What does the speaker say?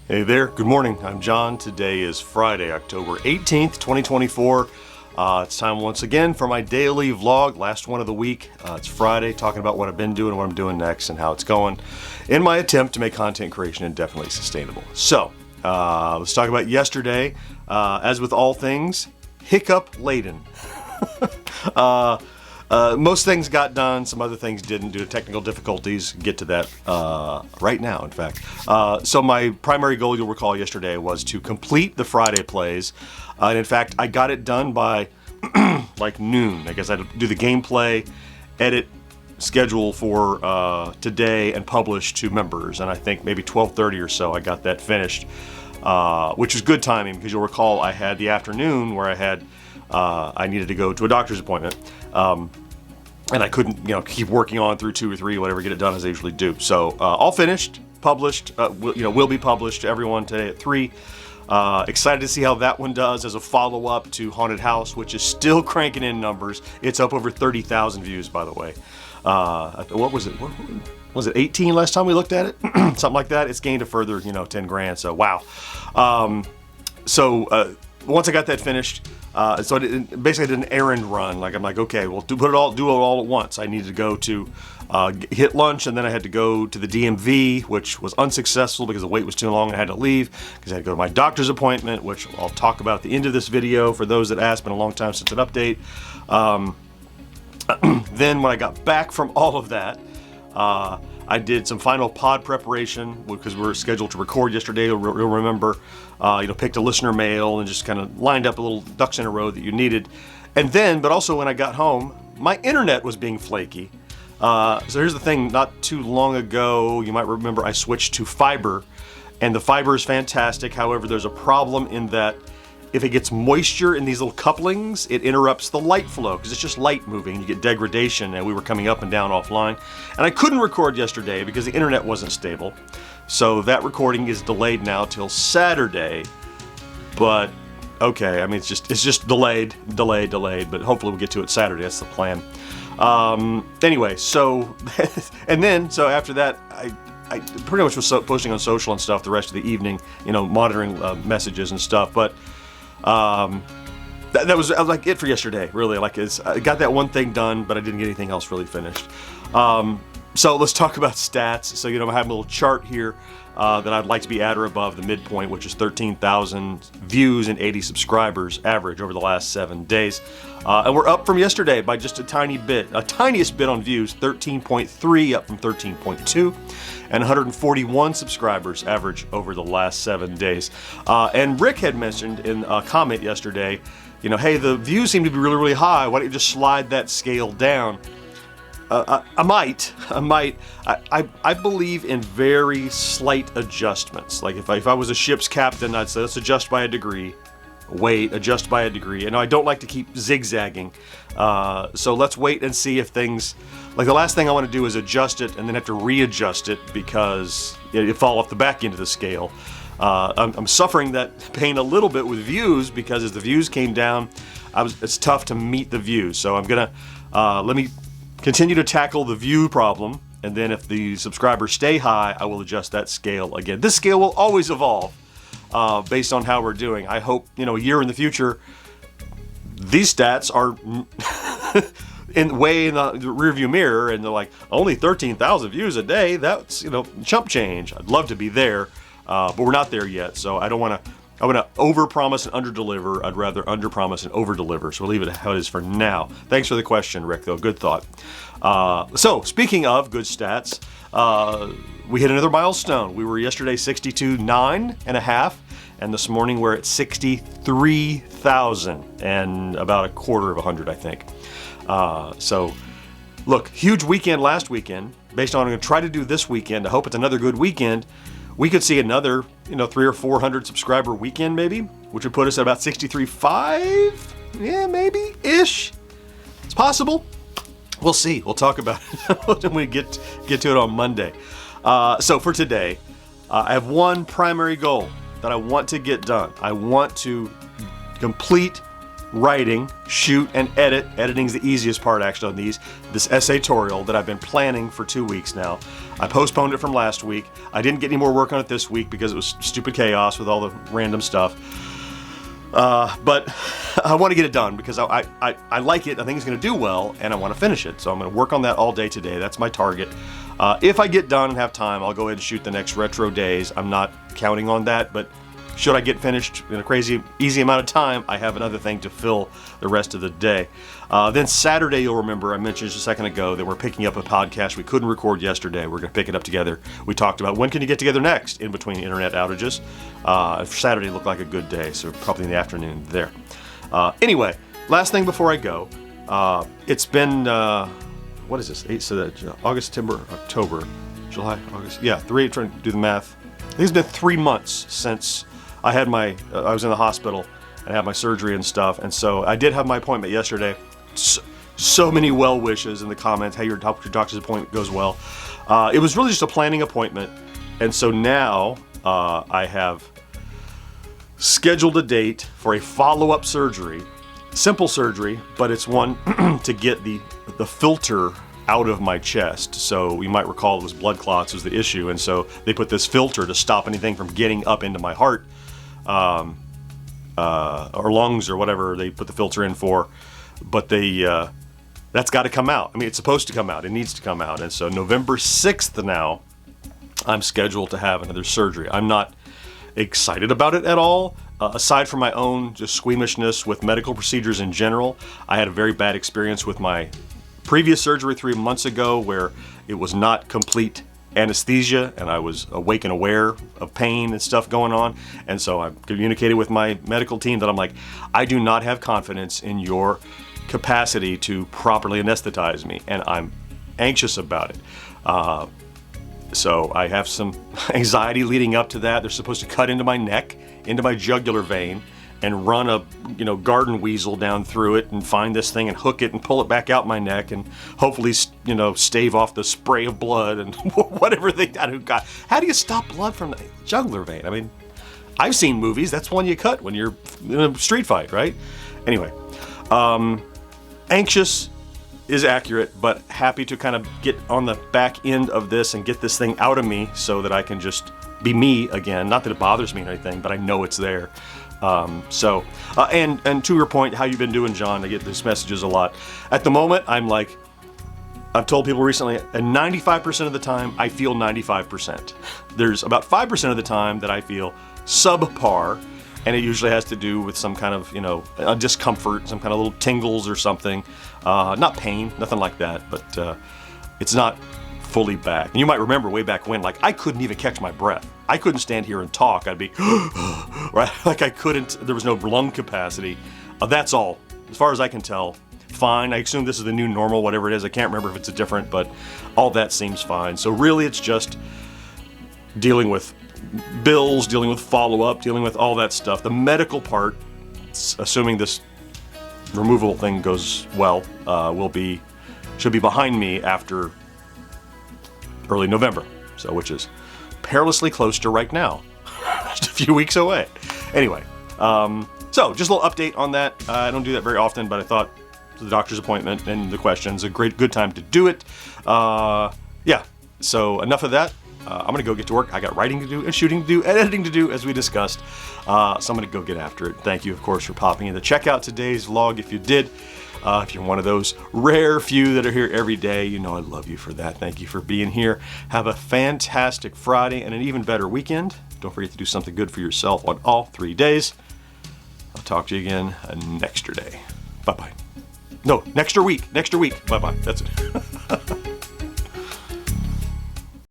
Hey there, good morning. I'm John. Today is Friday, October 18th, 2024. It's time once again for my daily vlog, last one of the week. It's Friday, talking about what I've been doing, what I'm doing next, and how it's going in my attempt to make content creation indefinitely sustainable. So, let's talk about yesterday. As with all things, hiccup laden. Most things got done, some other things didn't due to technical difficulties. Get to that right now, in fact. So my primary goal, you'll recall yesterday, was to complete the Friday plays. And in fact, I got it done by like noon. I guess I had to do the gameplay, edit, schedule for today, and publish to members. And I think maybe 12:30 or so I got that finished, which was good timing because you'll recall I had the afternoon where I needed to go to a doctor's appointment. And I couldn't, keep working on through 2 or 3, whatever, get it done as I usually do. So all finished, published, will be published to everyone today at 3. Excited to see how that one does as a follow-up to Haunted House, which is still cranking in numbers. It's up over 30,000 views, by the way. What was it? What was it 18 last time we looked at it? Something like that. It's gained a further, 10 grand. So wow. Once I got that finished, so basically I did an errand run. I'm like, okay, well, do it all at once. I needed to go to hit lunch, and then I had to go to the DMV, which was unsuccessful because the wait was too long. I had to leave because I had to go to my doctor's appointment, which I'll talk about at the end of this video for those that asked. It's been a long time since an update. Then when I got back from all of that, I did some final pod preparation because we were scheduled to record yesterday. You'll remember, picked a listener mail and just kind of lined up a little ducks in a row that you needed. And then, but also when I got home, my internet was being flaky. So here's the thing, not too long ago, you might remember I switched to fiber, and the fiber is fantastic. However, there's a problem in that if it gets moisture in these little couplings, it interrupts the light flow because it's just light moving. You get degradation, and we were coming up and down offline. And I couldn't record yesterday because the internet wasn't stable. So that recording is delayed now till Saturday. But okay, I mean, it's just delayed, but hopefully we'll get to it Saturday. That's the plan. Anyway, so so after that, I pretty much was posting on social and stuff the rest of the evening, monitoring messages and stuff. But that was like it for yesterday, really. I got that one thing done, but I didn't get anything else really finished. So let's talk about stats. So, I have a little chart here that I'd like to be at or above the midpoint, which is 13,000 views and 80 subscribers average over the last 7 days. And we're up from yesterday by just a tiniest bit on views, 13.3 up from 13.2, and 141 subscribers average over the last 7 days. And Rick had mentioned in a comment yesterday, hey, the views seem to be really, really high. Why don't you just slide that scale down? I might. I believe in very slight adjustments. Like if I was a ship's captain, I'd say let's adjust by a degree. Adjust by a degree. And I don't like to keep zigzagging. So let's wait and see if things, like the last thing I want to do is adjust it and then have to readjust it because it fall off the back end of the scale. I'm suffering that pain a little bit with views because as the views came down, it's tough to meet the views. So I'm gonna let me continue to tackle the view problem, and then if the subscribers stay high, I will adjust that scale again. This scale will always evolve based on how we're doing. I hope, a year in the future, these stats are way in the rearview mirror, and they're like, only 13,000 views a day, that's, chump change. I'd love to be there, but we're not there yet, so I want to overpromise and underdeliver. I'd rather underpromise and overdeliver. So we'll leave it how it is for now. Thanks for the question, Rick, though. Good thought. So speaking of good stats, we hit another milestone. We were yesterday 62.9.5, and this morning we're at 63,000 and about a quarter of 100, I think. So look, huge weekend last weekend. Based on what I'm going to try to do this weekend, I hope it's another good weekend. We could see another, 300 or 400 subscriber weekend maybe, which would put us at about 63.5. Yeah, maybe ish. It's possible. We'll see. We'll talk about it when we get to it on Monday. So for today, I have one primary goal that I want to get done. I want to complete writing, shoot, and edit. Editing's the easiest part actually on these. This essaytorial that I've been planning for 2 weeks now. I postponed it from last week. I didn't get any more work on it this week because it was stupid chaos with all the random stuff. But I want to get it done because I like it. I think it's going to do well, and I want to finish it. So I'm going to work on that all day today. That's my target. If I get done and have time, I'll go ahead and shoot the next Retro Days. I'm not counting on that, but should I get finished in a crazy, easy amount of time, I have another thing to fill the rest of the day. Then Saturday, you'll remember, I mentioned just a second ago that we're picking up a podcast we couldn't record yesterday. We're going to pick it up together. We talked about when can you get together next in between internet outages. Saturday looked like a good day, so probably in the afternoon there. Anyway, last thing before I go. It's been, what is this? August, September, October, July, August. Yeah, trying to do the math. I think it's been 3 months since I had I was in the hospital and had my surgery and stuff, and so I did have my appointment yesterday. So many well wishes in the comments. Hey, your doctor's appointment goes well. It was really just a planning appointment, and so now I have scheduled a date for a follow-up surgery. Simple surgery, but it's one to get the filter out of my chest. So you might recall it was blood clots was the issue, and so they put this filter to stop anything from getting up into my heart. Or lungs or whatever they put the filter in for, but that's got to come out. I mean, it's supposed to come out. It needs to come out. And so November 6th now, I'm scheduled to have another surgery. I'm not excited about it at all. Aside from my own just squeamishness with medical procedures in general, I had a very bad experience with my previous surgery 3 months ago where it was not complete anesthesia and I was awake and aware of pain and stuff going on, and so I communicated with my medical team that I'm like, I do not have confidence in your capacity to properly anesthetize me, and I'm anxious about it. So I have some anxiety leading up to that. They're supposed to cut into my neck, into my jugular vein, and run a garden weasel down through it and find this thing and hook it and pull it back out my neck and hopefully stave off the spray of blood and whatever they got. How do you stop blood from the jugular vein? I mean, I've seen movies. That's one you cut when you're in a street fight, right? Anyway, anxious is accurate, but happy to kind of get on the back end of this and get this thing out of me so that I can just be me again. Not that it bothers me or anything, but I know it's there. And to your point, how you've been doing, John, I get these messages a lot. At the moment, I'm like, I've told people recently, and 95% of the time, I feel 95%. There's about 5% of the time that I feel subpar, and it usually has to do with some kind of, a discomfort, some kind of little tingles or something. Not pain, nothing like that, but it's not fully back. And you might remember way back when, like, I couldn't even catch my breath. I couldn't stand here and talk. I'd be, right? Like I couldn't, there was no lung capacity. That's all. As far as I can tell, fine. I assume this is the new normal, whatever it is. I can't remember if it's different, but all that seems fine. So really it's just dealing with bills, dealing with follow-up, dealing with all that stuff. The medical part, assuming this removal thing goes well, should be behind me after early November. So which is perilously close to right now. Just a few weeks away. Anyway, so just a little update on that. I don't do that very often, but I thought the doctor's appointment and the questions, good time to do it. Yeah, so enough of that. I'm going to go get to work. I got writing to do and shooting to do and editing to do, as we discussed. So I'm going to go get after it. Thank you, of course, for popping in to check out today's vlog if you did. If you're one of those rare few that are here every day, I love you for that. Thank you for being here. Have a fantastic Friday and an even better weekend. Don't forget to do something good for yourself on all 3 days. I'll talk to you again next day. Bye-bye. No, next week. Bye-bye. That's it.